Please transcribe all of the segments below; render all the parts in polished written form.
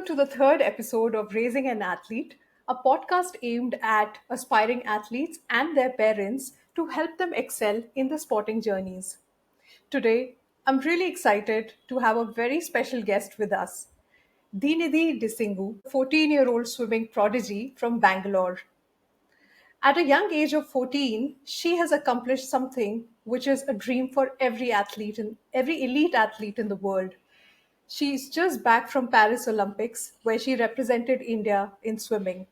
to the third episode of Raising an Athlete, a podcast aimed at aspiring athletes and their parents to help them excel in the sporting journeys. Today, I'm really excited to have a very special guest with us, Dinidhi Disingu, 14-year-old swimming prodigy from Bangalore. At a young age of 14, she has accomplished something which is a dream for every athlete and every elite athlete in the world. She's just back from Paris Olympics, where she represented India in swimming.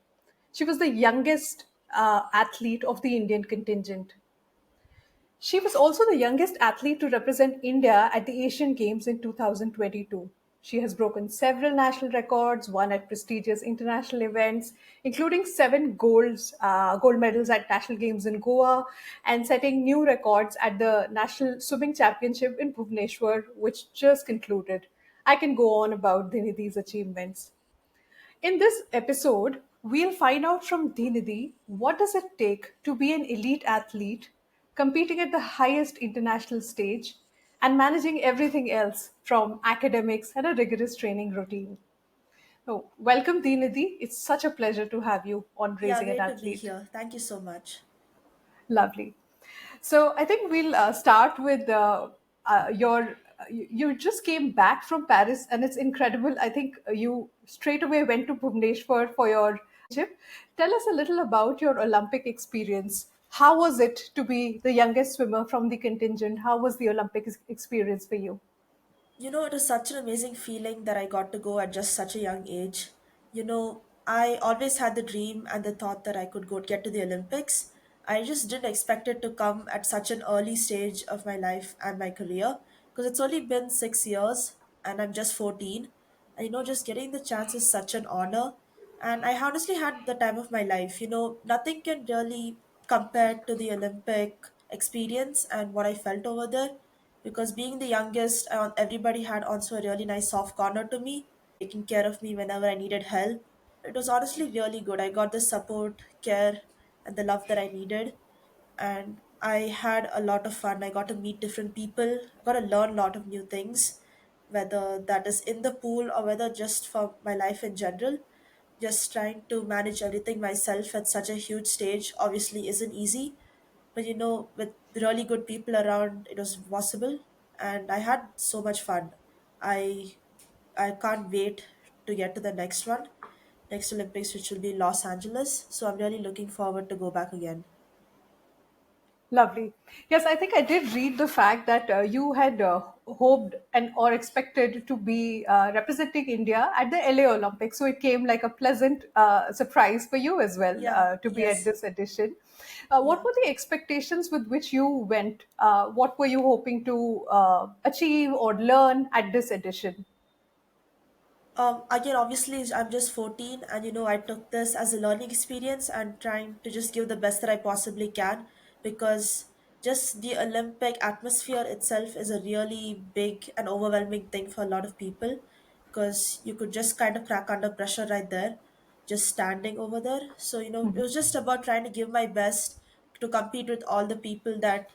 She was the youngest athlete of the Indian contingent. She was also the youngest athlete to represent India at the Asian Games in 2022. She has broken several national records, won at prestigious international events, including gold medals at National Games in Goa, and setting new records at the National Swimming Championship in Bhubaneswar, which just concluded. I can go on about Dinidhi's achievements. In this episode, we'll find out from Dinidhi what does it take to be an elite athlete, competing at the highest international stage, and managing everything else from academics and a rigorous training routine. So, welcome Dinidhi. It's such a pleasure to have you on Yeah, Raising an great to be Athlete. here. Thank you so much. Lovely. So I think we'll start with your. You just came back from Paris, and it's incredible. I think you straight away went to Bhubaneswar for your chip. Tell us a little about your Olympic experience. How was it to be the youngest swimmer from the contingent? How was the Olympic experience for you? It was such an amazing feeling that I got to go at just such a young age. I always had the dream and the thought that I could go get to the Olympics. I just didn't expect it to come at such an early stage of my life and my career because it's only been 6 years and I'm just 14. And just getting the chance is such an honor. And I honestly had the time of my life. Nothing can really compare to the Olympic experience and what I felt over there because being the youngest, everybody had also a really nice soft corner to me, taking care of me whenever I needed help. It was honestly really good. I got the support, care, and the love that I needed. And I had a lot of fun. I got to meet different people, I got to learn a lot of new things, whether that is in the pool or whether just for my life in general. Just trying to manage everything myself at such a huge stage obviously isn't easy, but with really good people around it was possible, and I had so much fun. I i can't wait to get to the next one, next Olympics, which will be Los Angeles, so I'm really looking forward to go back again. Lovely. Yes, I think I did read the fact that you had hoped and or expected to be representing India at the LA Olympics. So it came like a pleasant surprise for you as well Yeah, to be at yes, this edition. What yeah. were the expectations with which you went? What were you hoping to achieve or learn at this edition? Again, obviously, I'm just 14, and I took this as a learning experience and trying to just give the best that I possibly can because just the Olympic atmosphere itself is a really big and overwhelming thing for a lot of people because you could just kind of crack under pressure right there, just standing over there. So, it was just about trying to give my best to compete with all the people that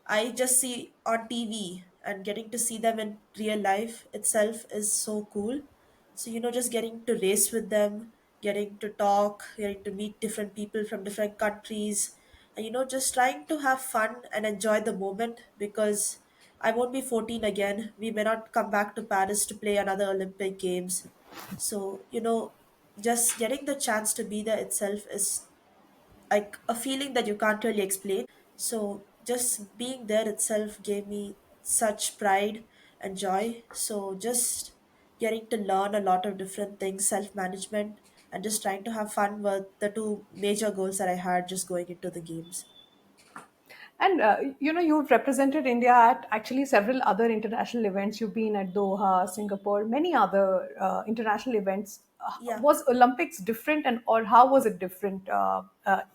I just see on TV, and getting to see them in real life itself is so cool. So, just getting to race with them, getting to talk, getting to meet different people from different countries, and, just trying to have fun and enjoy the moment because I won't be 14 again. We may not come back to Paris to play another Olympic Games. So, just getting the chance to be there itself is like a feeling that you can't really explain. So just being there itself gave me such pride and joy. So just getting to learn a lot of different things, self management, and just trying to have fun were the two major goals that I had just going into the games. And you've represented India at actually several other international events. You've been at Doha, Singapore, many other international events. Yeah. Was Olympics different, and or how was it different,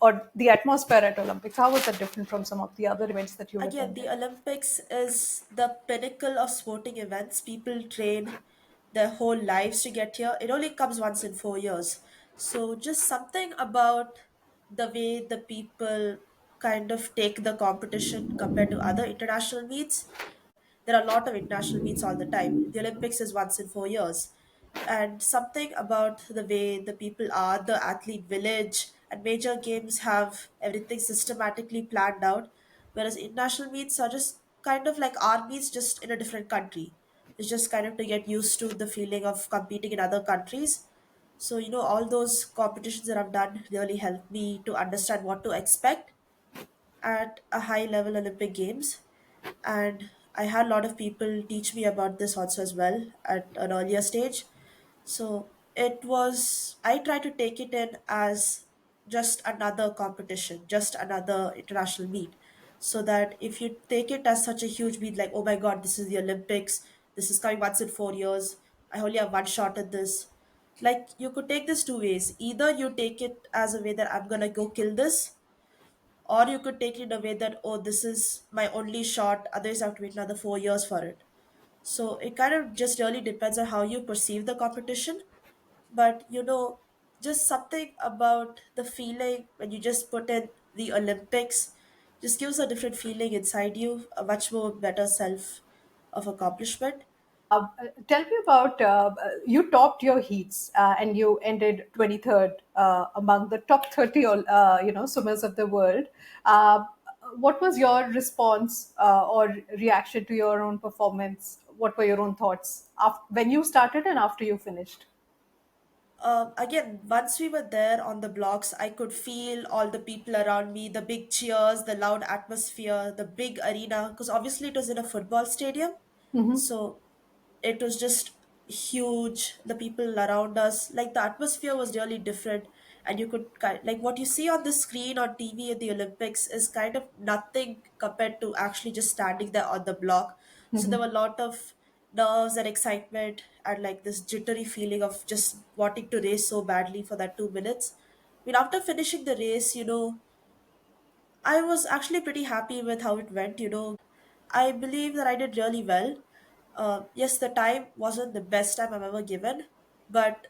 or the atmosphere at Olympics? How was that different from some of the other events that you've Again, the attended? Olympics is the pinnacle of sporting events. People train their whole lives to get here. It only comes once in 4 years. So, just something about the way the people kind of take the competition compared to other international meets. There are a lot of international meets all the time. The Olympics is once in 4 years. And something about the way the people are, the athlete village, and major games have everything systematically planned out, whereas international meets are just kind of like our meets, just in a different country. It's just kind of to get used to the feeling of competing in other countries. So, all those competitions that I've done really helped me to understand what to expect at a high level Olympic Games. And I had a lot of people teach me about this also as well at an earlier stage. So I tried to take it in as just another competition, just another international meet. So that if you take it as such a huge meet, like, oh my God, this is the Olympics, this is coming once in 4 years, I only have one shot at this. Like, you could take this two ways. Either you take it as a way that I'm gonna go kill this, or you could take it in a way that, oh, this is my only shot, others have to wait another 4 years for it. So it kind of just really depends on how you perceive the competition. But just something about the feeling when you just put in the Olympics just gives a different feeling inside you, a much more better self of accomplishment. Tell me about you topped your heats and you ended 23rd among the top 30 swimmers of the world. Uh, what was your response or reaction to your own performance? What were your own thoughts when you started and after you finished? Again, once we were there on the blocks, I could feel all the people around me, the big cheers, the loud atmosphere, the big arena, because obviously it was in a football stadium. So it was just huge. The people around us, like the atmosphere was really different. And you could like what you see on the screen on TV at the Olympics is kind of nothing compared to actually just standing there on the block. So there were a lot of nerves and excitement and like this jittery feeling of just wanting to race so badly for that 2 minutes. I mean, after finishing the race, I was actually pretty happy with how it went. I believe that I did really well. Yes, the time wasn't the best time I've ever given, but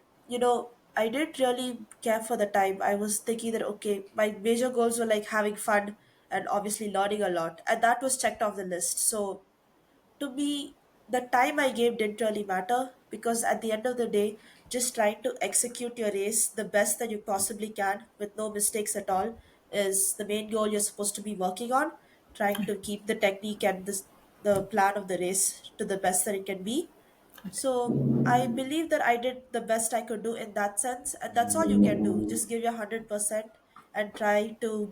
I did really care for the time. I was thinking that, okay, my major goals were like having fun and obviously learning a lot, and that was checked off the list. So to me, the time I gave didn't really matter because at the end of the day, just trying to execute your race the best that you possibly can with no mistakes at all is the main goal you're supposed to be working on. Trying to keep the technique and the plan of the race to the best that it can be. So I believe that I did the best I could do in that sense, and that's all you can do. Just give your 100% and try to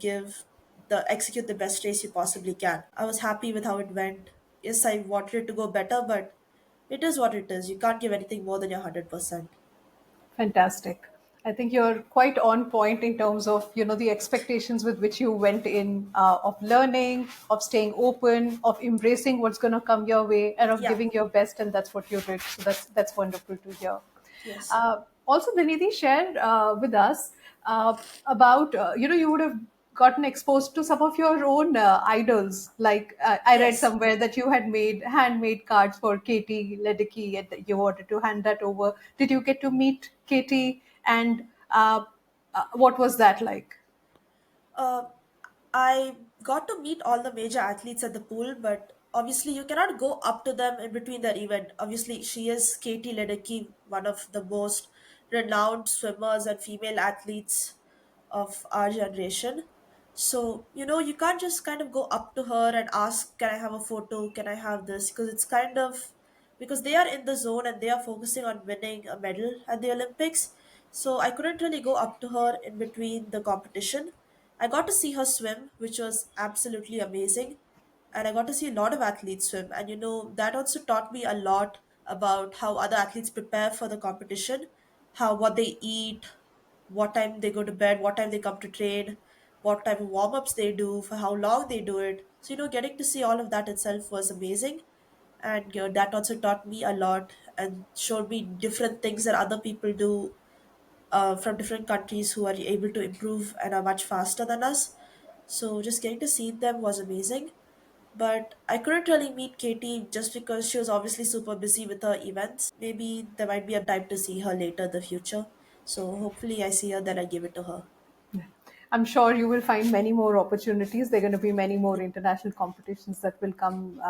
execute the best race you possibly can. I was happy with how it went. Yes, I wanted it to go better, but it is what it is. You can't give anything more than your 100%. Fantastic. I think you're quite on point in terms of the expectations with which you went in of learning, of staying open, of embracing what's going to come your way, and of Yeah. giving your best, and that's what you did. So that's wonderful to hear. Yes. Also, Danidhi, share with us about you would have gotten exposed to some of your own idols. Like I read Yes. somewhere that you had made handmade cards for Katie Ledecky, and that you wanted to hand that over. Did you get to meet Katie, and what was that like? Uh, I got to meet all the major athletes at the pool, but obviously you cannot go up to them in between their event. Obviously, she is Katie Ledecky, one of the most renowned swimmers and female athletes of our generation. So, you can't just kind of go up to her and ask, can I have a photo? Can I have this? Because it's kind of because they are in the zone and they are focusing on winning a medal at the Olympics. So I couldn't really go up to her in between the competition. I got to see her swim, which was absolutely amazing. And I got to see a lot of athletes swim. And that also taught me a lot about how other athletes prepare for the competition, how what they eat, what time they go to bed, what time they come to train, what type of warm ups they do, for how long they do it. So, getting to see all of that itself was amazing. And that also taught me a lot and showed me different things that other people do from different countries who are able to improve and are much faster than us. So just getting to see them was amazing. But I couldn't really meet Katie just because she was obviously super busy with her events. Maybe there might be a time to see her later in the future. So hopefully I see her, then I give it to her. I'm sure you will find many more opportunities. There are going to be many more international competitions that will come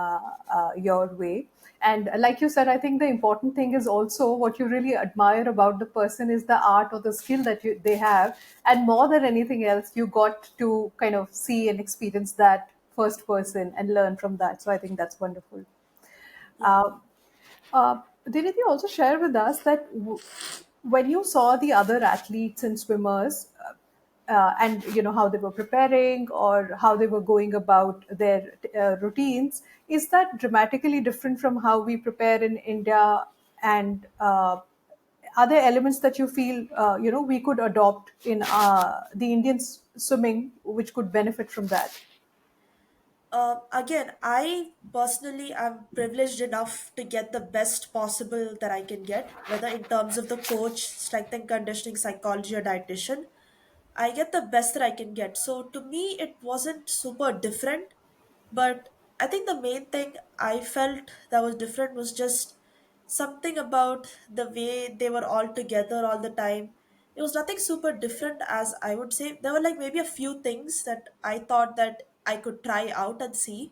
your way. And like you said, I think the important thing is also what you really admire about the person is the art or the skill that they have. And more than anything else, you got to kind of see and experience that first person and learn from that. So I think that's wonderful. Yeah. Uh, Did you also share with us that when you saw the other athletes and swimmers, and you know how they were preparing or how they were going about their routines, is that dramatically different from how we prepare in India? And are there elements that you feel we could adopt in the Indian swimming, which could benefit from that? Again, I personally am privileged enough to get the best possible that I can get, whether in terms of the coach, strength and conditioning, psychology, or dietitian. I get the best that I can get. So to me, it wasn't super different, but I think the main thing I felt that was different was just something about the way they were all together all the time. It was nothing super different, as I would say. There were like maybe a few things that I thought that I could try out and see,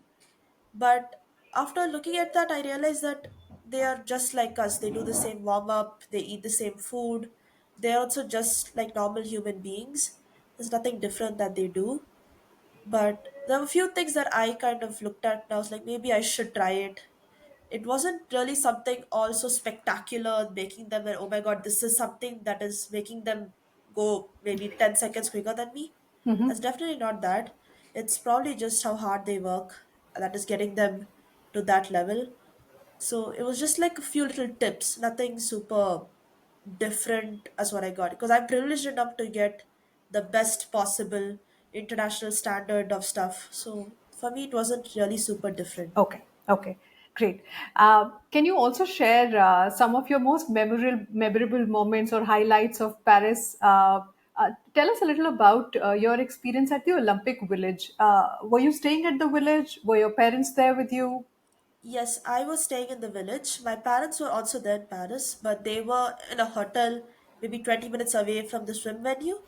but after looking at that, I realized that they are just like us. They do the same warm up, they eat the same food. They're also just like normal human beings. There's nothing different that they do. But there were a few things that I kind of looked at and I was like, maybe I should try it. It wasn't really something also spectacular, making them that, oh my god, this is something that is making them go maybe 10 seconds quicker than me. That's definitely not that. It's probably just how hard they work that is getting them to that level. So it was just like a few little tips, nothing super different as what I got. Because I'm privileged enough to get the best possible international standard of stuff. So for me, it wasn't really super different. Okay, okay, great. Can you also share some of your most memorable moments or highlights of Paris? Tell us a little about your experience at the Olympic Village. Were you staying at the village? Were your parents there with you? Yes, I was staying in the village. My parents were also there in Paris, but they were in a hotel maybe 20 minutes away from the swim venue.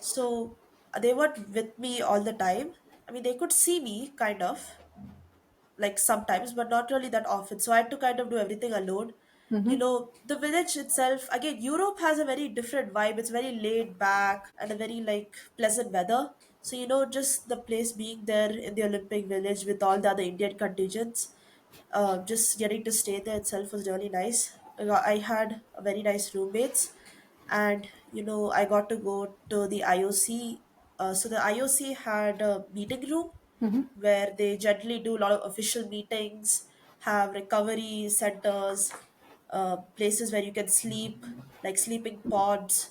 So they weren't with me all the time. I mean, they could see me kind of, like sometimes, but not really that often. So I had to kind of do everything alone. The village itself, again, Europe has a very different vibe. It's very laid back and a very like pleasant weather. So, just the place being there in the Olympic Village with all the other Indian contingents, just getting to stay there itself was really nice. I had a very nice roommates, and I got to go to the IOC. So the IOC had a meeting room where they generally do a lot of official meetings, have recovery centers, places where you can sleep, like sleeping pods,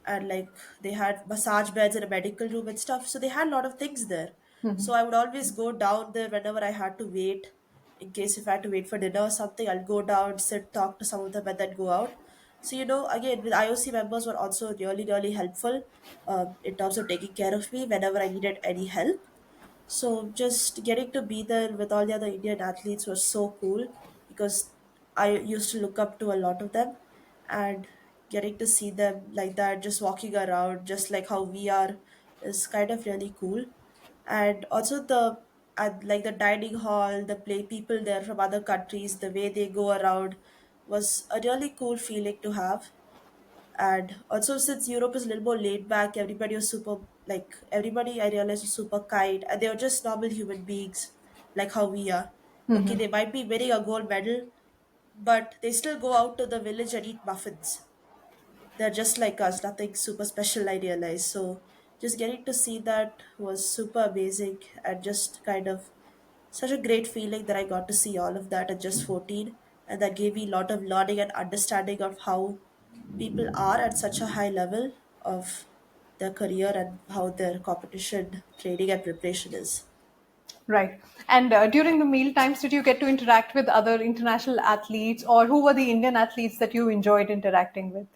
and like they had massage beds in a medical room and stuff. So they had a lot of things there. So I would always go down there whenever I had to wait. In case if I had to wait for dinner or something, I'll go down, sit, talk to some of them, and then go out. So again, with IOC members were also really, really helpful in terms of taking care of me whenever I needed any help. So just getting to be there with all the other Indian athletes was so cool because I used to look up to a lot of them, and getting to see them like that, just walking around, just like how we are, is kind of really cool. And also like the dining hall, the play people there from other countries, the way they go around was a really cool feeling to have. And also, since Europe is a little more laid back, everybody was super, like, everybody I realized was super kind, and they were just normal human beings, like how we are. Okay, they might be winning a gold medal, but they still go out to the village and eat muffins. They're just like us, nothing super special, I realized. So, just getting to see that was super amazing and just kind of such a great feeling that I got to see all of that at just 14. And that gave me a lot of learning and understanding of how people are at such a high level of their career and how their competition training and preparation is. Right. And during the meal times, did you get to interact with other international athletes, or who were the Indian athletes that you enjoyed interacting with?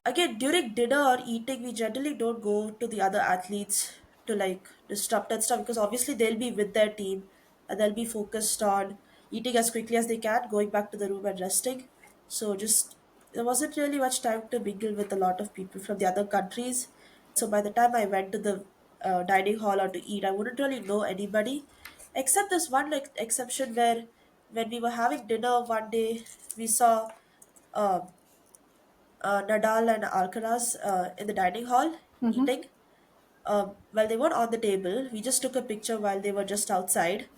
Again, during dinner or eating, we generally don't go to the other athletes to like disrupt and stuff because obviously they'll be with their team and they'll be focused on eating as quickly as they can, going back to the room and resting. So just there wasn't really much time to mingle with a lot of people from the other countries. So by the time I went to the dining hall or to eat, I wouldn't really know anybody, except this one like exception where when we were having dinner one day, we saw uh, Nadal and Alcaraz in the dining hall eating. While they weren't on the table, we just took a picture while they were just outside.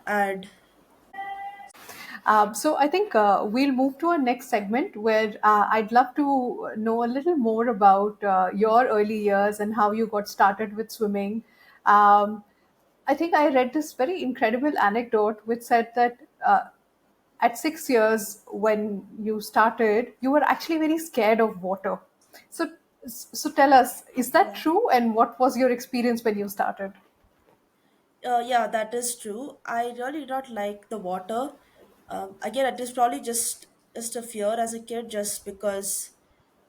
And So I think we'll move to our next segment where I'd love to know a little more about your early years and how you got started with swimming. Um, I think I read this very incredible anecdote which said that at 6 years, when you started, you were actually very scared of water. So, so tell us, is that yeah, true? And what was your experience when you started? yeah, that is true. I really did not like the water. Again, it is probably just a fear as a kid, just because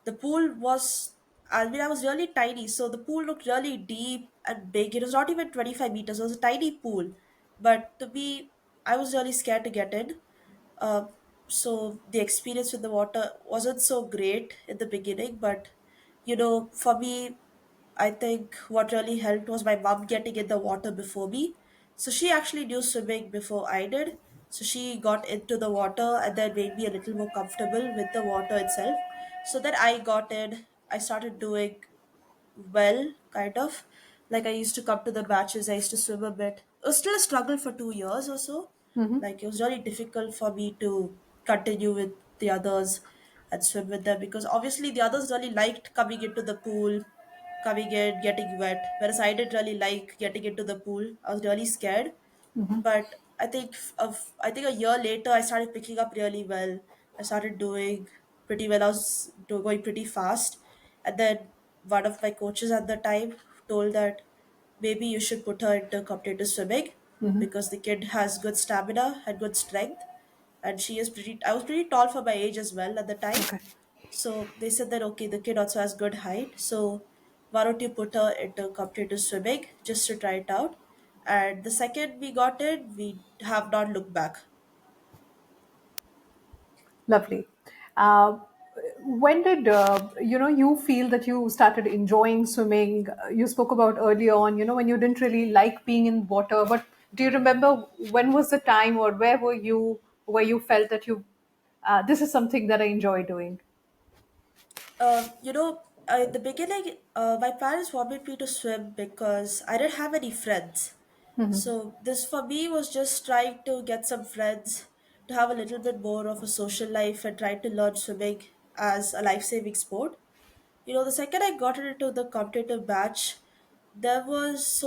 the pool was. I mean, I was really tiny, so the pool looked really deep and big. It was not even 25 meters. It was a tiny pool, but to be, I was really scared to get in. Uh, so the experience with the water wasn't so great in the beginning, but for me, I think what really helped was my mom getting in the water before me. So she actually knew swimming before I did. So she got into the water and then made me a little more comfortable with the water itself. So then I got in, I started doing well, kind of. Like I used to come to the matches, I used to swim a bit. It was still a struggle for 2 years or so. Like it was really difficult for me to continue with the others and swim with them, because obviously the others really liked coming into the pool, coming in, getting wet. Whereas I didn't really like getting into the pool. I was really scared. But I think a year later I started picking up really well. I started doing pretty well. I was going pretty fast, and then one of my coaches at the time told that maybe you should put her into competitive swimming, because the kid has good stamina and good strength, and she is pretty. I was pretty tall for my age as well at the time, Okay. so they said that okay, the kid also has good height, so why don't you put her into competitive swimming just to try it out? And the second we got it, we have not looked back. Lovely. Uh, when did you feel that you started enjoying swimming? You spoke about earlier on, when you didn't really like being in water. But do you remember when was the time, or where were you, where you felt that this is something that I enjoy doing? In the beginning, my parents wanted me to swim because I didn't have any friends. So this for me was just trying to get some friends, to have a little bit more of a social life and try to learn swimming as a life-saving sport. The second I got into the competitive batch, there was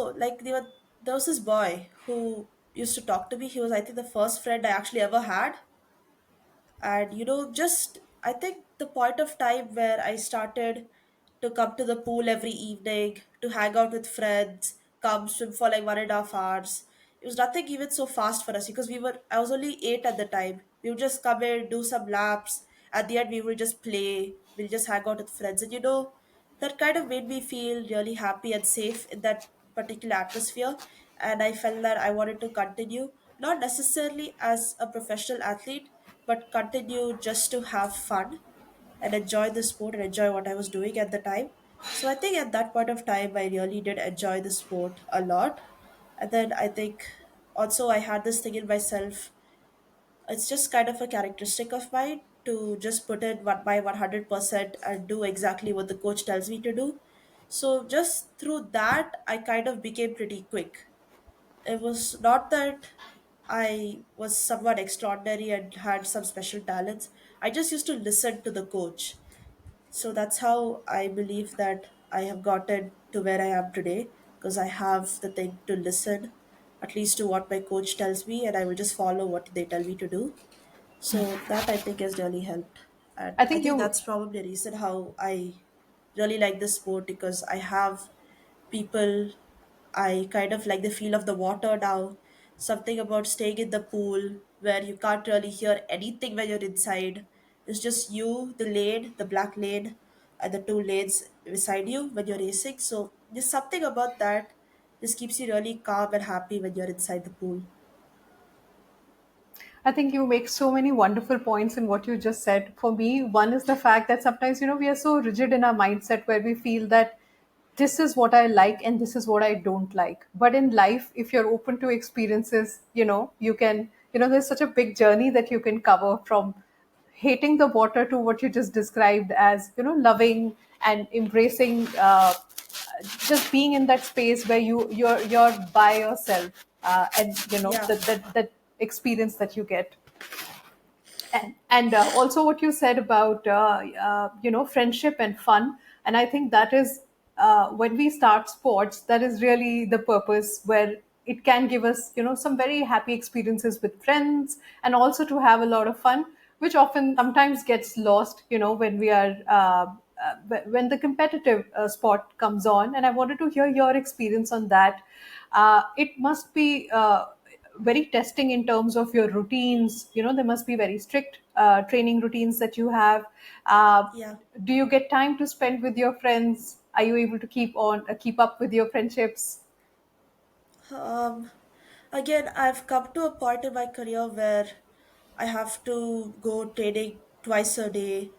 this boy who used to talk to me. He was, I think, the first friend I actually ever had. And just I think the point of time where I started to come to the pool every evening, to hang out with friends, come swim for like 1.5 hours. It was nothing even so fast for us, because I was only 8 at the time. We would just come in, do some laps. At the end we would just play, we'll just hang out with friends. And that kind of made me feel really happy and safe in that particular atmosphere. And I felt that I wanted to continue, not necessarily as a professional athlete, but continue just to have fun and enjoy the sport and enjoy what I was doing at the time. So I think at that point of time, I really did enjoy the sport a lot. And then I think also I had this thing in myself. It's just kind of a characteristic of mine to just put in my 100% and do exactly what the coach tells me to do. So just through that, I kind of became pretty quick. It was not that I was someone extraordinary and had some special talents. I just used to listen to the coach. So that's how I believe that I have gotten to where I am today, because I have the thing to listen at least to what my coach tells me, and I will just follow what they tell me to do. So that I think has really helped. And I I think think you that's probably the reason how I really like this sport, because I have people, I kind of like the feel of the water now. Something about staying in the pool where you can't really hear anything when you're inside. It's just you, the lane, the black lane, and the two lanes beside you when you're racing. So there's something about that. This keeps you really calm and happy when you're inside the pool. I think you make so many wonderful points in what you just said. For me, one is the fact that sometimes, we are so rigid in our mindset where we feel that this is what I like and this is what I don't like. But in life, if you're open to experiences, you can, there's such a big journey that you can cover, from hating the water to what you just described as, loving and embracing, just being in that space where you're by yourself, and Yeah, that experience that you get. And also what you said about friendship and fun, and I think that is, when we start sports, that is really the purpose, where it can give us some very happy experiences with friends, and also to have a lot of fun, which often sometimes gets lost when we are when the competitive sport comes on. And I wanted to hear your experience on that. It must be very testing in terms of your routines. There must be very strict training routines that you have. uh, yeah. do you get time to spend with your friends? Are you able to keep up with your friendships? Um, Again, I've come to a point in my career where I have to go training twice a day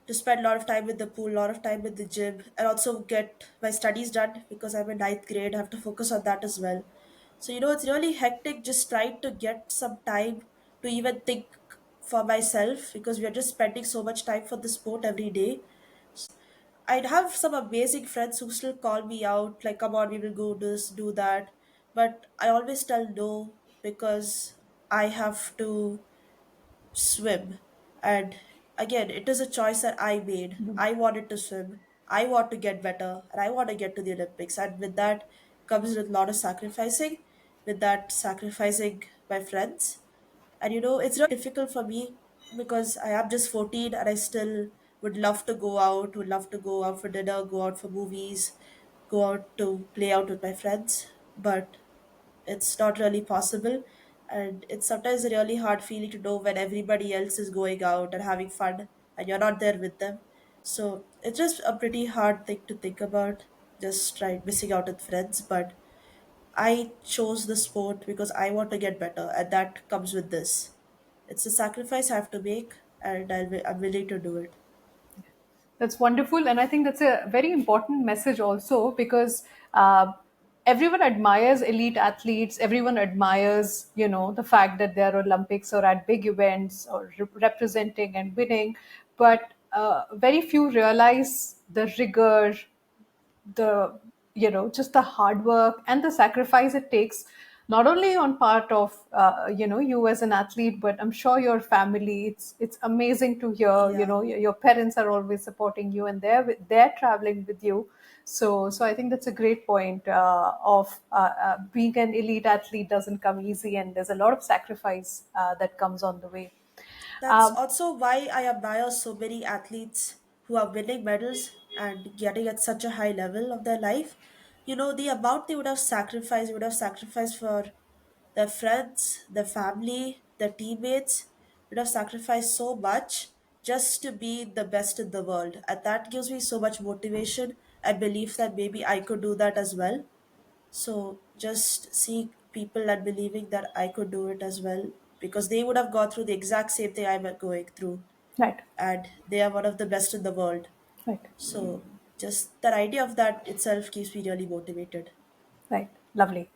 to spend a lot of time with the pool, a lot of time with the gym, and also get my studies done because I'm in ninth grade. I have to focus on that as well. So, it's really hectic just trying to get some time to even think for myself because we are just spending so much time for the sport every day. I'd have some amazing friends who still call me out, like, come on, we will go this, do that. But I always tell no because I have to swim. And again, it is a choice that I made. I wanted to swim. I want to get better and I want to get to the Olympics. And with that comes with a lot of sacrificing, with that sacrificing my friends. And it's really difficult for me because I am just 14 and I still would love to go out, would love to go out for dinner, go out for movies, go out to play out with my friends. But it's not really possible. And it's sometimes a really hard feeling to know when everybody else is going out and having fun and you're not there with them. So it's just a pretty hard thing to think about, just try missing out with friends. But I chose the sport because I want to get better, and that comes with this. It's a sacrifice I have to make, and I'm willing to do it. That's wonderful. And I think that's a very important message also, because uh, everyone admires elite athletes. Everyone admires, the fact that they're Olympics or at big events or representing and winning. But very few realize the rigor, the just the hard work and the sacrifice it takes, not only on part of you as an athlete, but I'm sure your family. It's amazing to hear, Yeah. your parents are always supporting you, and they're traveling with you. So I think that's a great point, of being an elite athlete doesn't come easy, and there's a lot of sacrifice that comes on the way. That's um, also why I admire so many athletes who are winning medals and getting at such a high level of their life. The amount they would have sacrificed for their friends, their family, their teammates, would have sacrificed so much just to be the best in the world. And that gives me so much motivation and belief that maybe I could do that as well. So just seeing people and believing that I could do it as well because they would have gone through the exact same thing I'm going through right, and they are one of the best in the world. right. So just that idea of that itself keeps me really motivated. Right, lovely.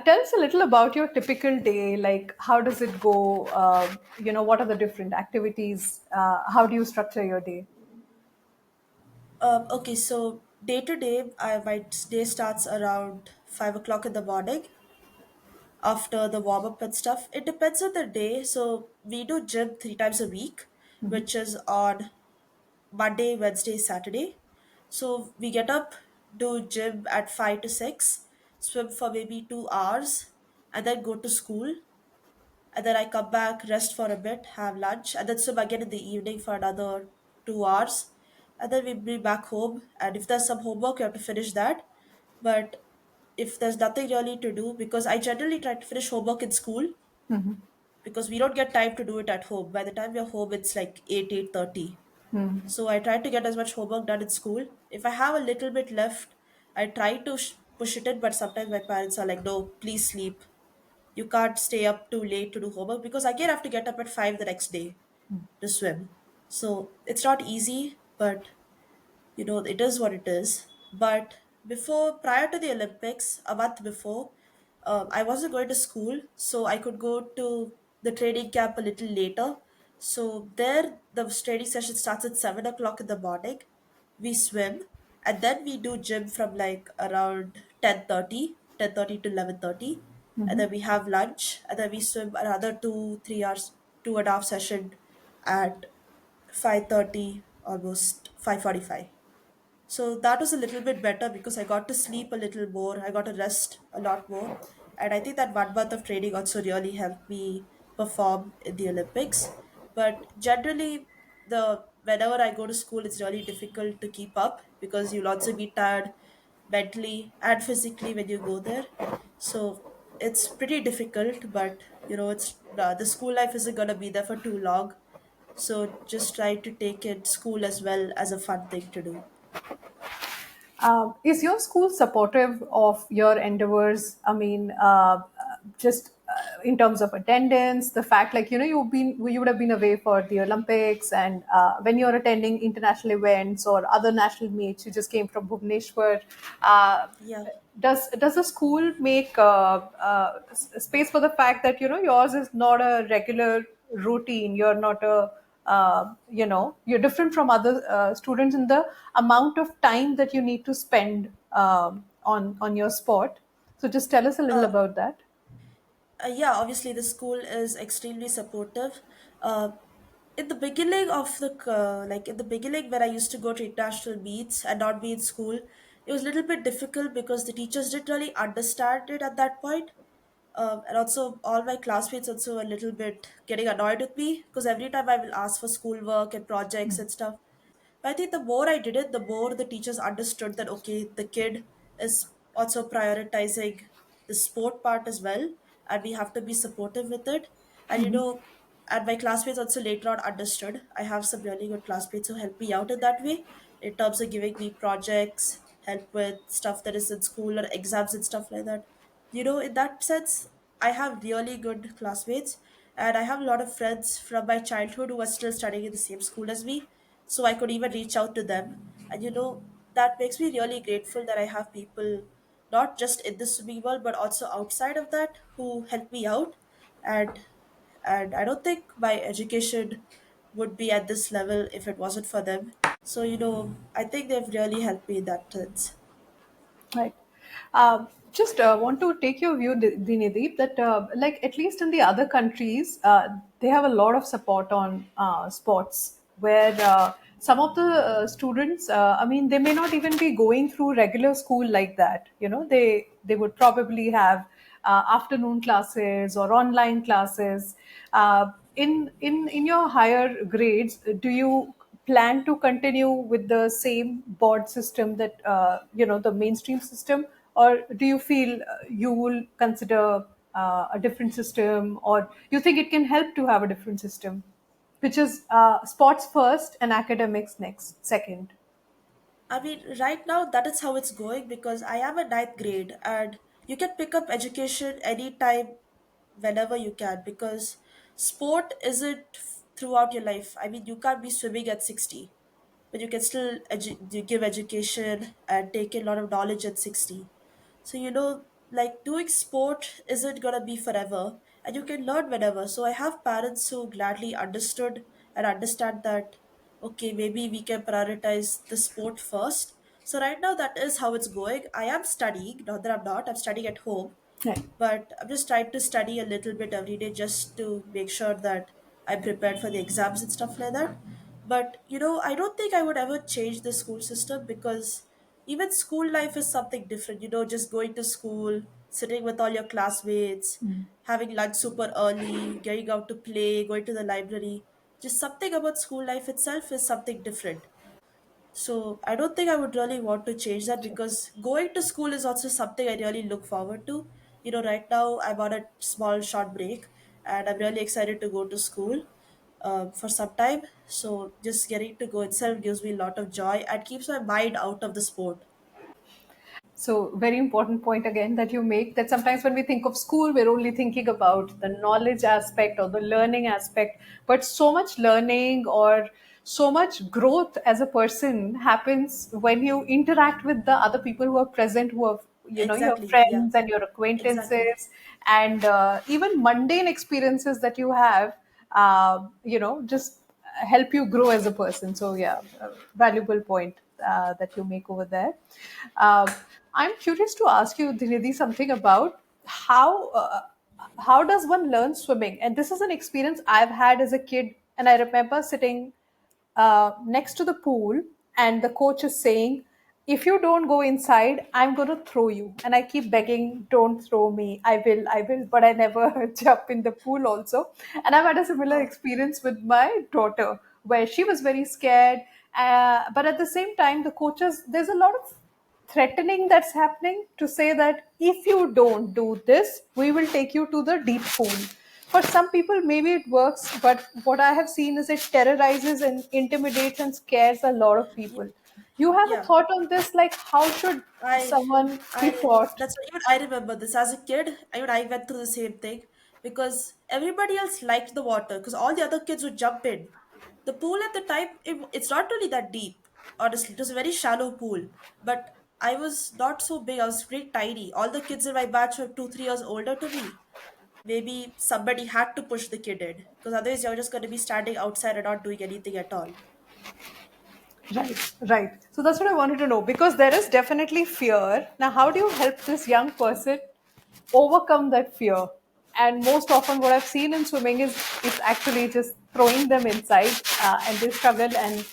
Tell us a little about your typical day. Like, how does it go? What are the different activities? How do you structure your day? Okay, so day to day, my day starts around 5 o'clock in the morning after the warm up and stuff. It depends on the day. So we do gym 3 times a week, which is on Monday, Wednesday, Saturday. So we get up, do gym at 5 to 6, swim for maybe 2 hours, and then go to school. And then I come back, rest for a bit, have lunch, and then swim again in the evening for another 2 hours. And then we be back home. And if there's some homework, you have to finish that. But if there's nothing really to do, because I generally try to finish homework in school because we don't get time to do it at home. By the time we're home, it's like 8:30. So I try to get as much homework done in school. If I have a little bit left, I try to push it in, but sometimes my parents are like, no, please sleep. You can't stay up too late to do homework because again, I have to get up at 5 the next day to swim. So it's not easy, but it is what it is. But before, prior to the Olympics, a month before, I wasn't going to school, so I could go to the training camp a little later. So there, the training session starts at 7 o'clock in the morning. We swim, and then we do gym from like around 10:30 to 11:30, and then we have lunch, and then we swim another 2 3 hours, 2.5 session at 5:30, almost 5:45. So that was a little bit better because I got to sleep a little more. I got to rest a lot more. And I think that 1 month of training also really helped me perform in the Olympics. But generally, the whenever I go to school, it's really difficult to keep up because you'll also be tired mentally and physically when you go there. So it's pretty difficult, but it's the school life isn't gonna be there for too long. So just try to take it school as well as a fun thing to do. Is your school supportive of your endeavors? I mean, just in terms of attendance, the fact like you would have been away for the Olympics, and when you're attending international events or other national meets, you just came from Bhubaneswar. Uh, Yeah. does the school make space for the fact that yours is not a regular routine? You're not a you're different from other students in the amount of time that you need to spend on your sport. So just tell us a little Uh, about that. yeah, obviously the school is extremely supportive. Uh, in the beginning of the like in the beginning when I used to go to international meets and not be in school, it was a little bit difficult because the teachers didn't really understand it at that point. And also all my classmates also a little bit getting annoyed with me because every time I will ask for schoolwork and projects and stuff. But I think the more I did it, the more the teachers understood that okay, the kid is also prioritizing the sport part as well, and we have to be supportive with it. And and my classmates also later on understood. I have some really good classmates who help me out in that way, in terms of giving me projects, help with stuff that is in school or exams and stuff like that. In that sense, I have really good classmates, and I have a lot of friends from my childhood who are still studying in the same school as me, so I could even reach out to them. And that makes me really grateful that I have people not just in the swimming world but also outside of that who help me out. And I don't think my education would be at this level if it wasn't for them. So I think they've really helped me in that sense. Right. Just want to take your view, Dinideep, that like at least in the other countries, they have a lot of support on sports, where some of the students, I mean, they may not even be going through regular school like that. They would probably have afternoon classes or online classes. In your higher grades, do you plan to continue with the same board system that the mainstream system, or do you feel you will consider a different system, or you think it can help to have a different system, which is sports first and academics next second? I mean, right now that is how it's going because I am a ninth grade and you can pick up education anytime, whenever you can, because sport isn't throughout your life. I mean, you can't be swimming at 60, but you can still you give education and take in a lot of knowledge at 60. So, like doing sport isn't gonna be forever and you can learn whenever. So, I have parents who gladly understood and understand that, okay, maybe we can prioritize the sport first. So, right now, that is how it's going. I am studying, not that I'm not, I'm studying at home, Right. but I'm just trying to study a little bit every day just to make sure that I'm prepared for the exams and stuff like that. But I don't think I would ever change the school system because even school life is something different. Just going to school, sitting with all your classmates, having lunch super early, going out to play, going to the library. Just something about school life itself is something different. So I don't think I would really want to change that because going to school is also something I really look forward to. Right now I'm on a small short break and I'm really excited to go to school for some time. So just getting to go itself gives me a lot of joy and keeps my mind out of the sport. So, very important point again that you make, that sometimes when we think of school, we're only thinking about the knowledge aspect or the learning aspect, but so much learning or so much growth as a person happens when you interact with the other people who are present, who are, your Exactly. Yeah. friends and your Exactly. acquaintances, and even mundane experiences that you have, just help you grow as a person. So yeah, a valuable point that you make over there. um, I'm curious to ask you, Dhinidhi, something about how does one learn swimming? And this is an experience I've had as a kid, and I remember sitting next to the pool, and the coach is saying, if you don't go inside, I'm going to throw you. And I keep begging, don't throw me, I will, but I never jump in the pool also. And I've had a similar Oh, experience with my daughter, where she was very scared, but at the same time, the coaches, there's a lot of threatening that's happening, to say that if you don't do this, we will take you to the deep pool. For some people, maybe it works, but what I have seen is it terrorizes and intimidates and scares a lot of y- people. You have a yeah. thought on this? Like, how should I, someone be I, taught? that's what, even I remember this as a kid. I went through the same thing because everybody else liked the water because all the other kids would jump in. The pool at the time, it's not really that deep. Honestly, it was a very shallow pool, but I was not so big. I was pretty tiny. All the kids in my batch were 2, 3 years older to me. Maybe somebody had to push the kid in because otherwise you're just going to be standing outside and not doing anything at all. Right, right. So that's what I wanted to know, because there is definitely fear. Now, how do you help this young person overcome that fear? And most often, what I've seen in swimming is it's actually just throwing them inside, and they struggle, and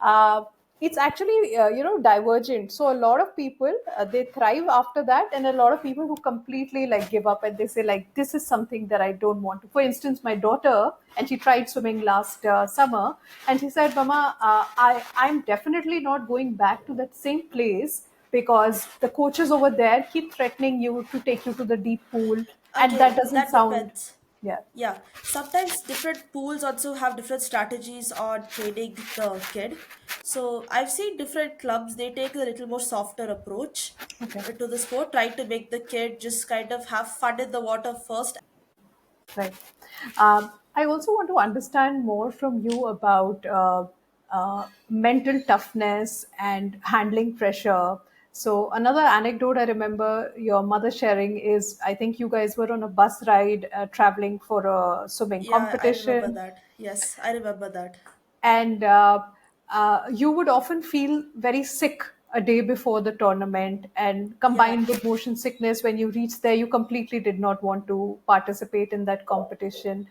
uh, it's actually divergent. So a lot of people, they thrive after that, and a lot of people who completely like give up, and they say like, this is something that I don't want to. For instance, my daughter, and she tried swimming last summer, and she said, Mama, I'm definitely not going back to that same place, because the coaches over there keep threatening you to take you to the deep pool, and that Again, doesn't that sound. depends. Yeah. Yeah, sometimes different pools also have different strategies on training the kid. So I've seen different clubs, they take a little more softer approach Okay. to the sport, try to make the kid just kind of have fun in the water first. Right. I also want to understand more from you about mental toughness and handling pressure. So, another anecdote I remember your mother sharing is, I think you guys were on a bus ride traveling for a swimming Yeah, I remember competition, that. Yes, I remember that. and you would often feel very sick a day before the tournament, and Yeah, combined with motion sickness, when you reach there, you completely did not want to participate in that competition.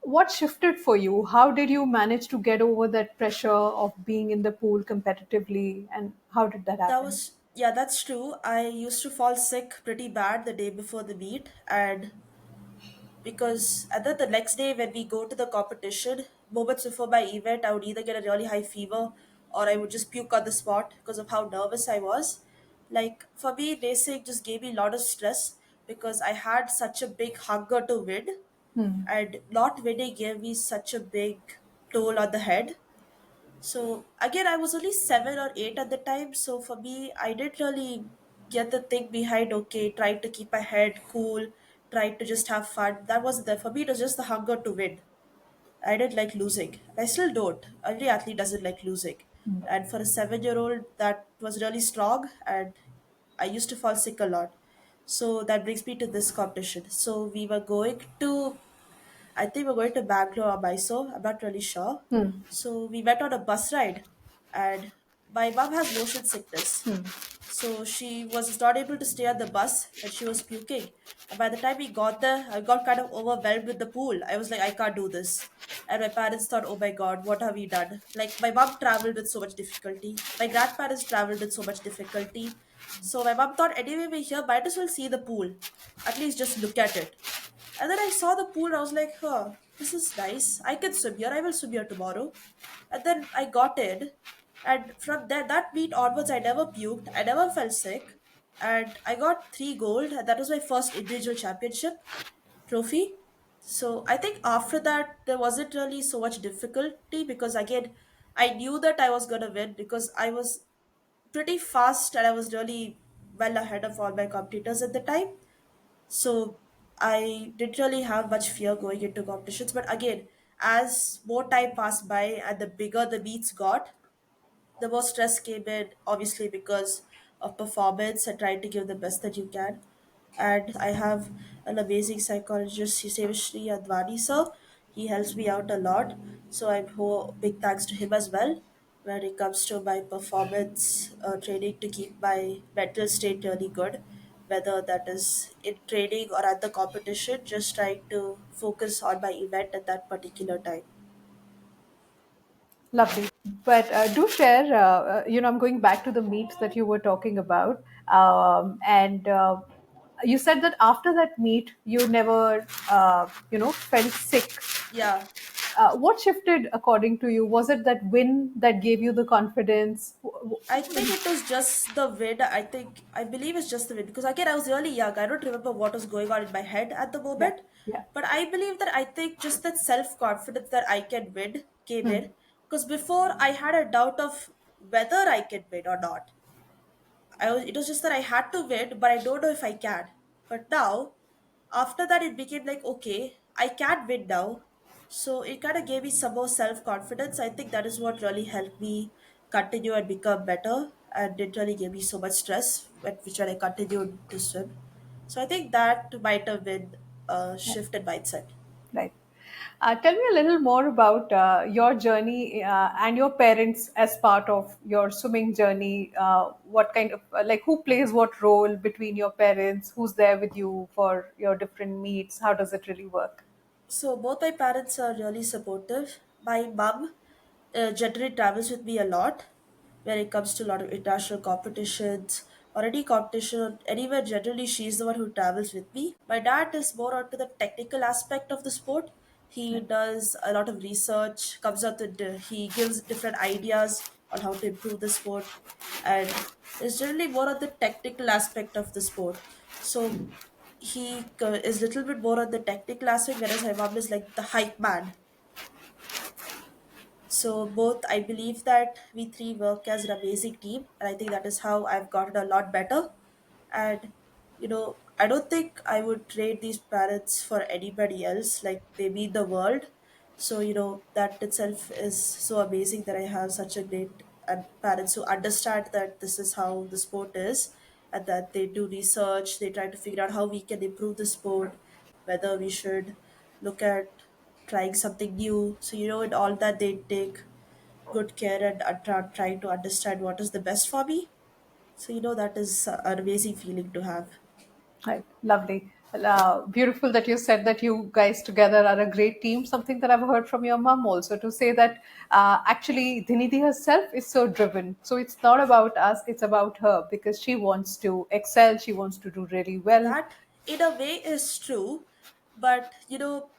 What shifted for you? How did you manage to get over that pressure of being in the pool competitively, and how did that that happen? was, yeah, that's true. I used to fall sick pretty bad the day before the meet, and because and then the next day when we go to the competition, moments before my event, I would either get a really high fever or I would just puke on the spot because of how nervous I was. Like for me, racing just gave me a lot of stress because I had such a big hunger to win, Hmm. and not winning gave me such a big toll on the head. So again, I was only 7 or 8 at the time. So for me, I didn't really get the thing behind, okay, trying to keep my head cool, trying to just have fun. That wasn't there. For me, it was just the hunger to win. I didn't like losing. I still don't. Every athlete doesn't like losing. And for a 7 year old, that was really strong. And I used to fall sick a lot. So that brings me to this competition. So we were going to, I think we're going to Bangalore or Mysore. I'm not really sure. Hmm. So we went on a bus ride, and my mom has motion sickness. So she was not able to stay on the bus and she was puking. And by the time we got there, I got kind of overwhelmed with the pool. I was like, I can't do this. And my parents thought, oh my God, what have we done? Like, my mom traveled with so much difficulty. My grandparents traveled with so much difficulty. So my mom thought, anyway, we're here, might as well see the pool. At least just look at it. And then I saw the pool and I was like, huh, this is nice. I can swim here. I will swim here tomorrow. And then I got in. And from there, that meet onwards, I never puked. I never felt sick. And I got 3 gold. And that was my first individual championship trophy. So I think after that, there wasn't really so much difficulty because, again, I knew that I was going to win because I was pretty fast and I was really well ahead of all my competitors at the time. So I didn't really have much fear going into competitions. But again, as more time passed by and the bigger the meets got, the more stress came in, obviously because of performance and trying to give the best that you can. And I have an amazing psychologist, his name is Sri Advani sir. He helps me out a lot. So I'm big thanks to him as well when it comes to my performance training to keep my mental state really good. Whether that is in training or at the competition, just trying to focus on my event at that particular time. Lovely. But do share, I'm going back to the meet that you were talking about. And you said that after that meet, you never, felt sick. Yeah, What shifted according to you? Was it that win that gave you the confidence? I think it was just the win. I believe it's just the win because again I was really young. I don't remember what was going on in my head at the Yeah, moment. yeah. But I believe that I think just that self confidence that I can win came Hmm. in. Because before I had a doubt of whether I can win or not. It was just that I had to win, but I don't know if I can. But now, after that, it became like, okay, I can win now. So it kind of gave me some more self confidence. I think that is what really helped me continue and become better, and didn't really give me so much stress, which when I continued to swim. So I think that might have been a shift in mindset. Right. Tell me a little more about your journey and your parents as part of your swimming journey. What kind of, like, who plays what role between your parents? Who's there with you for your different meets? How does it really work? So both my parents are really supportive. My mom generally travels with me a lot when it comes to a lot of international competitions or any competition or anywhere. Generally, she's the one who travels with me. My dad is more onto the technical aspect of the sport. He does a lot of research, comes up with he gives different ideas on how to improve the sport, and is generally more on the technical aspect of the sport. So is little bit more on the technical aspect, whereas my mom is like the hype man. So both, I believe that we three work as an amazing team, and I think that is how I've gotten a lot better. And I don't think I would trade these parents for anybody else. Like they mean the world. So that itself is so amazing that I have such a great and parents who understand that this is how the sport is, and that they do research. They try to figure out how we can improve the sport, whether we should look at trying something new. So in all that they take good care and trying to understand what is the best for me. So that is an amazing feeling to have. Right, lovely. Beautiful that you said that you guys together are a great team. Something that I've heard from your mom also to say that actually Dhinidhi herself is so driven. So it's not about us, it's about her because she wants to excel, she wants to do really well. That in a way is true, but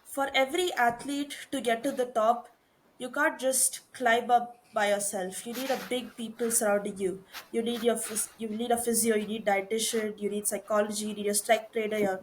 for every athlete to get to the top, you can't just climb up by yourself. You need a big people surrounding you. You need a physio, you need dietitian, you need psychology, you need a strength trainer, your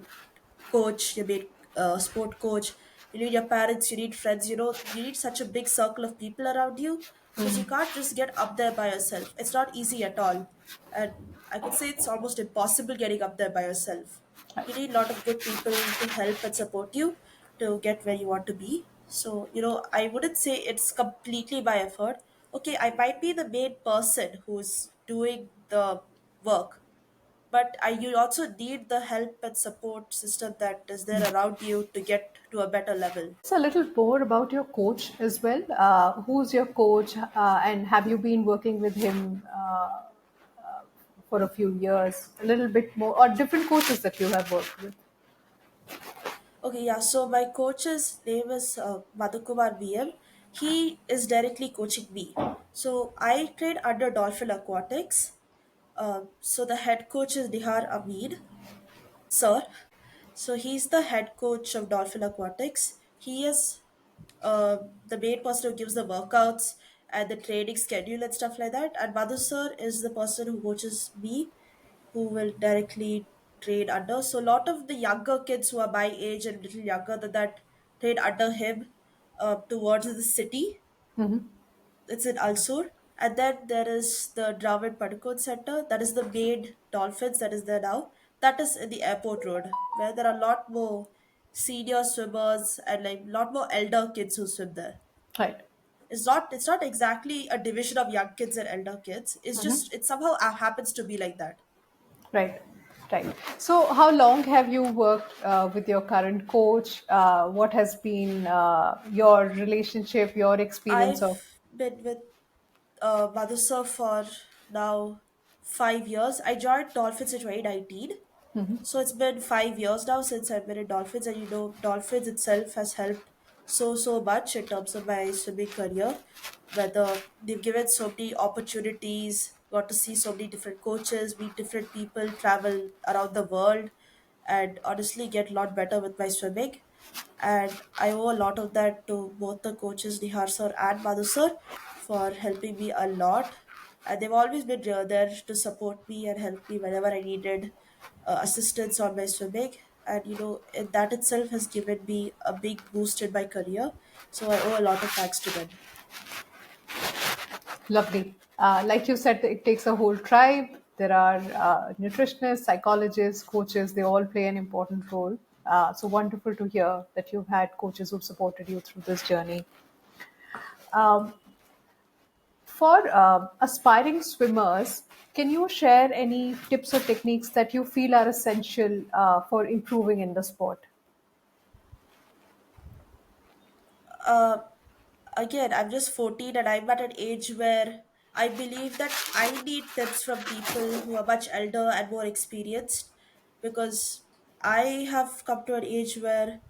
coach, you need a sport coach, you need your parents, you need friends. You need such a big circle of people around you because you can't just get up there by yourself. It's not easy at all, and I could say it's almost impossible getting up there by yourself. You need a lot of good people to help and support you to get where you want to be. So I wouldn't say it's completely by effort. Okay, I might be the main person who's doing the work, but you also need the help and support system that is there around you to get to a better level. It's a little more about your coach as well. Who's your coach and have you been working with him for a few years? A little bit more, or different coaches that you have worked with? Okay, yeah, so my coach's name is Madhukumar VM. He is directly coaching me. So I train under Dolphin Aquatics. So the head coach is Nihar Amin sir. So he's the head coach of Dolphin Aquatics. He is the main person who gives the workouts and the training schedule and stuff like that. And Madhu sir is the person who coaches me, who will directly train under. So a lot of the younger kids who are my age and little younger than that train under him towards the city. It's in Alsur. And then there is the Dravid Padukone Center. That is the main Dolphins that is there now. That is in the airport road, where there are a lot more. senior swimmers and like a lot more elder kids who swim there. Right. It's not exactly a division of young kids and elder kids. It's Mhm. just it somehow happens to be like that. Right. Right. So, how long have you worked with your current coach? What has been your relationship, your experience of? I've been with Madhusa for now 5 years. I joined Dolphins in 2019. So it's been 5 years now since I've been in Dolphins, and Dolphins itself has helped so much in terms of my swimming career. Whether they've given so many opportunities, got to see so many different coaches, meet different people, travel around the world, and honestly get a lot better with my swimming. And I owe a lot of that to both the coaches, Nihar sir and Madhu sir, for helping me a lot. And they've always been there to support me and help me whenever I needed assistance on my swimming. And that itself has given me a big boost in my career. So I owe a lot of thanks to them. Lovely. Like you said, it takes a whole tribe. There are nutritionists, psychologists, coaches, they all play an important role. So wonderful to hear that you've had coaches who've supported you through this journey. For aspiring swimmers, can you share any tips or techniques that you feel are essential for improving in the sport? Uh, Again, I'm just 14 and I'm at an age where I believe that I need tips from people who are much elder and more experienced, because I have come to an age where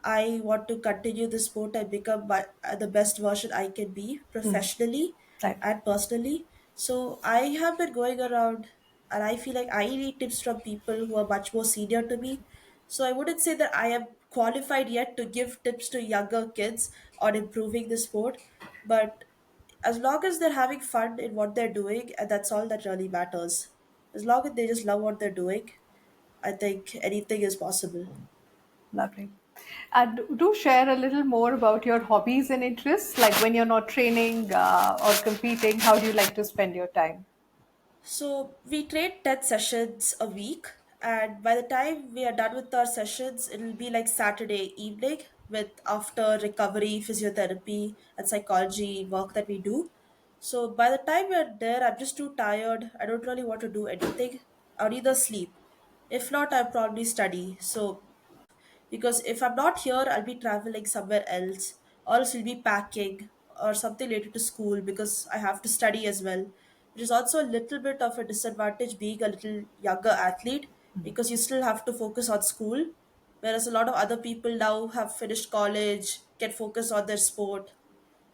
I want to continue the sport and become the best version I can be Mhm. professionally Right. and personally. So I have been going around and I feel like I need tips from people who are much more senior to me. So I wouldn't say that I am qualified yet to give tips to younger kids on improving the sport, but as long as they're having fun in what they're doing, and that's all that really matters. As long as they just love what they're doing, I think anything is possible. Lovely. Do share a little more about your hobbies and interests, like when you're not training or competing, how do you like to spend your time? So we train 10 sessions a week, and by the time we are done with our sessions, it'll be like Saturday evening with after recovery, physiotherapy, and psychology work that we do. So by the time we're there, I'm just too tired. I don't really want to do anything. I'll either sleep. If not, I'll probably study. So because if I'm not here, I'll be traveling somewhere else, or else we'll be packing or something related to school because I have to study as well. Which is also a little bit of a disadvantage being a little younger athlete, because you still have to focus on school, whereas a lot of other people now have finished college, can focus on their sport,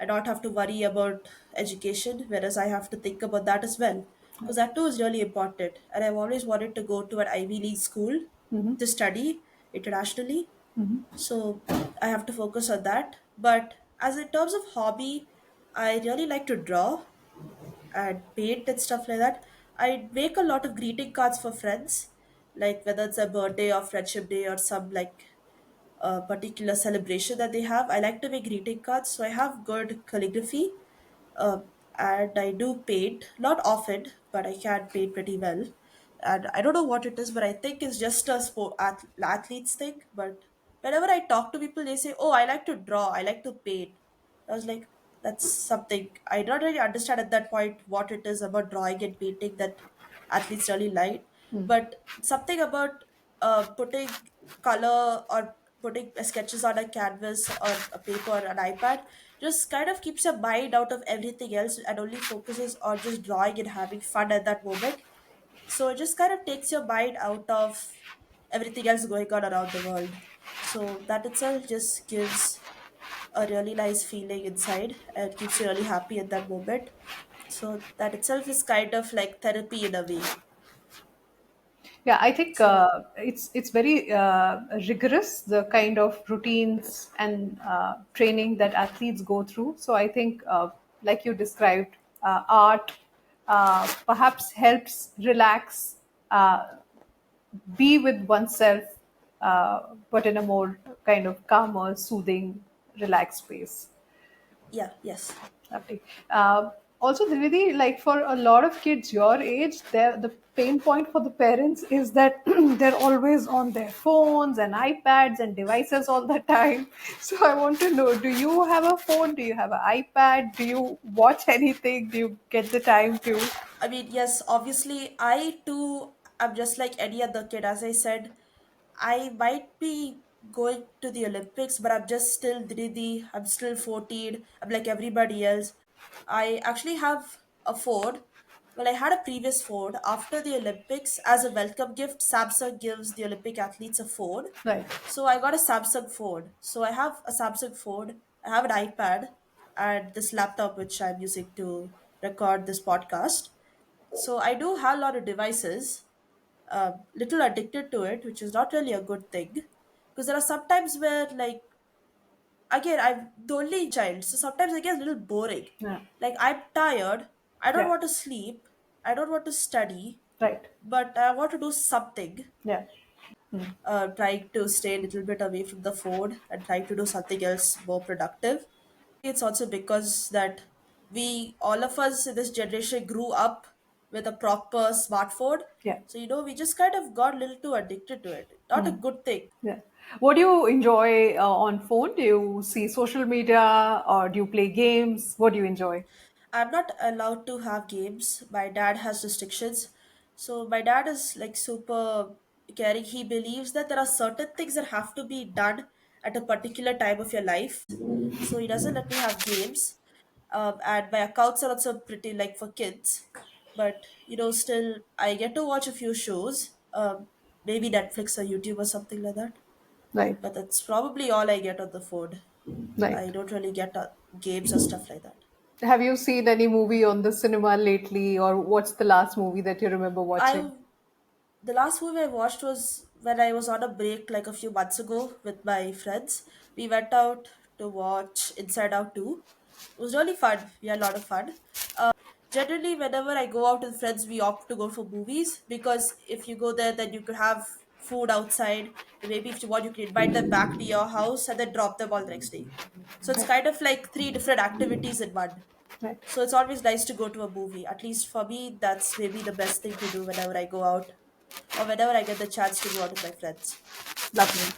and not have to worry about education, whereas I have to think about that as well. Because that too is really important. And I've always wanted to go to an Ivy League school to study internationally. So I have to focus on that. But as in terms of hobby, I really like to draw and paint and stuff like that. I make a lot of greeting cards for friends, like whether it's a birthday or friendship day or some like particular celebration that they have. I like to make greeting cards, so I have good calligraphy, and I do paint. Not often, but I can paint pretty well. And I don't know what it is, but I think it's just a athletes thing. But whenever I talk to people, they say, "Oh, I like to draw. I like to paint." I was like, "That's something." I don't really understand at that point what it is about drawing and painting that athletes really like, but something about putting color or putting sketches on a canvas or a paper or an iPad just kind of keeps your mind out of everything else and only focuses on just drawing and having fun at that moment. So it just kind of takes your mind out of everything else going on around the world. So that itself just gives a really nice feeling inside and keeps you really happy at that moment. So that itself is kind of like therapy in a way. Yeah, I think So it's very rigorous, the kind of routines and training that athletes go through. So I think, like you described, art perhaps helps relax, be with oneself, but in a more kind of calmer, soothing, relaxed space. yeah, yes. Lovely. Also, Trivedi, like for a lot of kids your age, the pain point for the parents is that they're always on their phones and iPads and devices all the time. So I want to know, do you have a phone? Do you have an iPad? Do you watch anything? Do you get the time to? I mean, yes, obviously, I too am just like any other kid. As I said, I might be going to the Olympics, but I'm just still Didi. I'm still 14. I'm like everybody else. I actually have a Ford. Well, I had a previous Ford. After the Olympics, as a welcome gift, Samsung gives the Olympic athletes a phone. Right, So I got a Samsung phone. So I have a Samsung phone. I have an iPad and this laptop which I'm using to record this podcast. So I do have a lot of devices, little addicted to it, which is not really a good thing. Because there are sometimes where, like, again, I'm the only child, so sometimes it gets a little boring. yeah, Like, I'm tired, I don't yeah, want to sleep, I don't want to study, right, but I want to do something. yeah, Trying to stay a little bit away from the phone and trying to do something else more productive. It's also because that we all of us in this generation grew up with a proper smartphone. yeah. So we just kind of got a little too addicted to it. Not a good thing. Yeah. What do you enjoy on phone? Do you see social media or do you play games? What do you enjoy? I'm not allowed to have games. My dad has restrictions. So my dad is like super caring. He believes that there are certain things that have to be done at a particular time of your life. So he doesn't let me have games. And my accounts are also pretty like for kids. But still I get to watch a few shows. Maybe Netflix or YouTube or something like that. Right, But that's probably all I get on the phone. right. I don't really get games or stuff like that. Have you seen any movie on the cinema lately, or what's the last movie that you remember watching? I The last movie I watched was when I was on a break like a few months ago with my friends. We went out to watch Inside Out 2. It was really fun. We had a lot of fun. Generally, whenever I go out with friends, we opt to go for movies because if you go there, then you could have food outside. And maybe if you want, you can invite them back to your house and then drop them all the next day. So it's Right, kind of like three different activities in one. right. So it's always nice to go to a movie. At least for me, that's maybe the best thing to do whenever I go out or whenever I get the chance to go out with my friends. Lovely.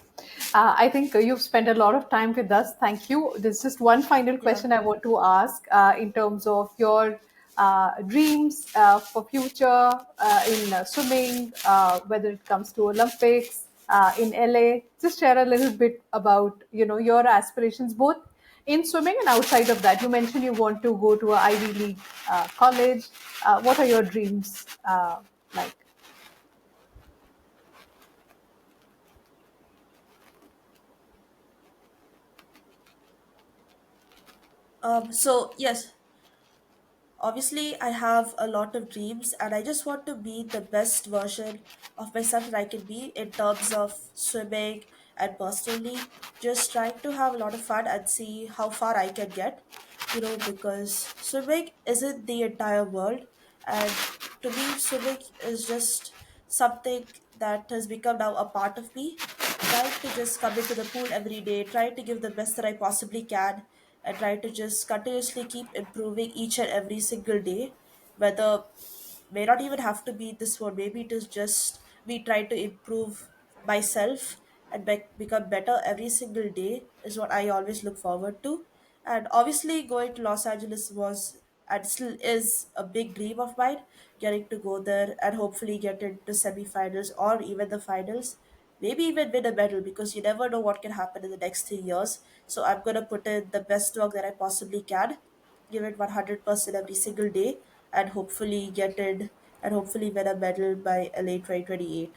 I think you've spent a lot of time with us. Thank you. There's just one final Yeah. question I want to ask in terms of your dreams for future in swimming, whether it comes to Olympics in LA. Just share a little bit about your aspirations, both in swimming and outside of that. You mentioned you want to go to a Ivy League college. What are your dreams like? So yes, obviously I have a lot of dreams and I just want to be the best version of myself that I can be in terms of swimming and personally just trying to have a lot of fun and see how far I can get, because swimming isn't the entire world, and to me swimming is just something that has become now a part of me, trying to just come into the pool every day, trying to give the best that I possibly can, and try to just continuously keep improving each and every single day. Whether may not even have to be this one, maybe it is just me trying to improve myself and become better every single day is what I always look forward to. And obviously, going to Los Angeles was and still is a big dream of mine. Getting to go there and hopefully get into semifinals or even the finals, maybe even win a medal because you never know what can happen in the next 3 years. So I'm gonna put in the best work that I possibly can, give it 100% every single day, and hopefully get it and hopefully win a medal by LA 2028.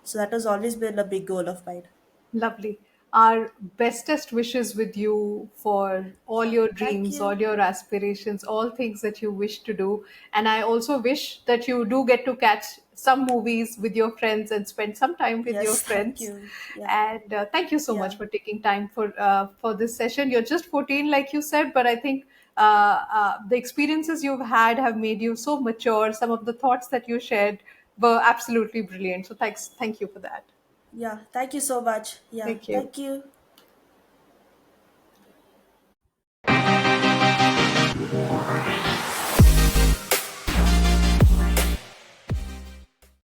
So that has always been a big goal of mine. Lovely. Our bestest wishes with you for all Yeah, your thank dreams, all you. your aspirations, all things that you wish to do. And I also wish that you do get to catch some movies with your friends and spend some time with your Yes, thank friends. you. Yeah, And thank you so much yeah, for taking time for this session. You're just 14, like you said, but I think the experiences you've had have made you so mature. Some of the thoughts that you shared were absolutely brilliant. So thank you for that. yeah. Thank you so much. Yeah, Thank you. thank you.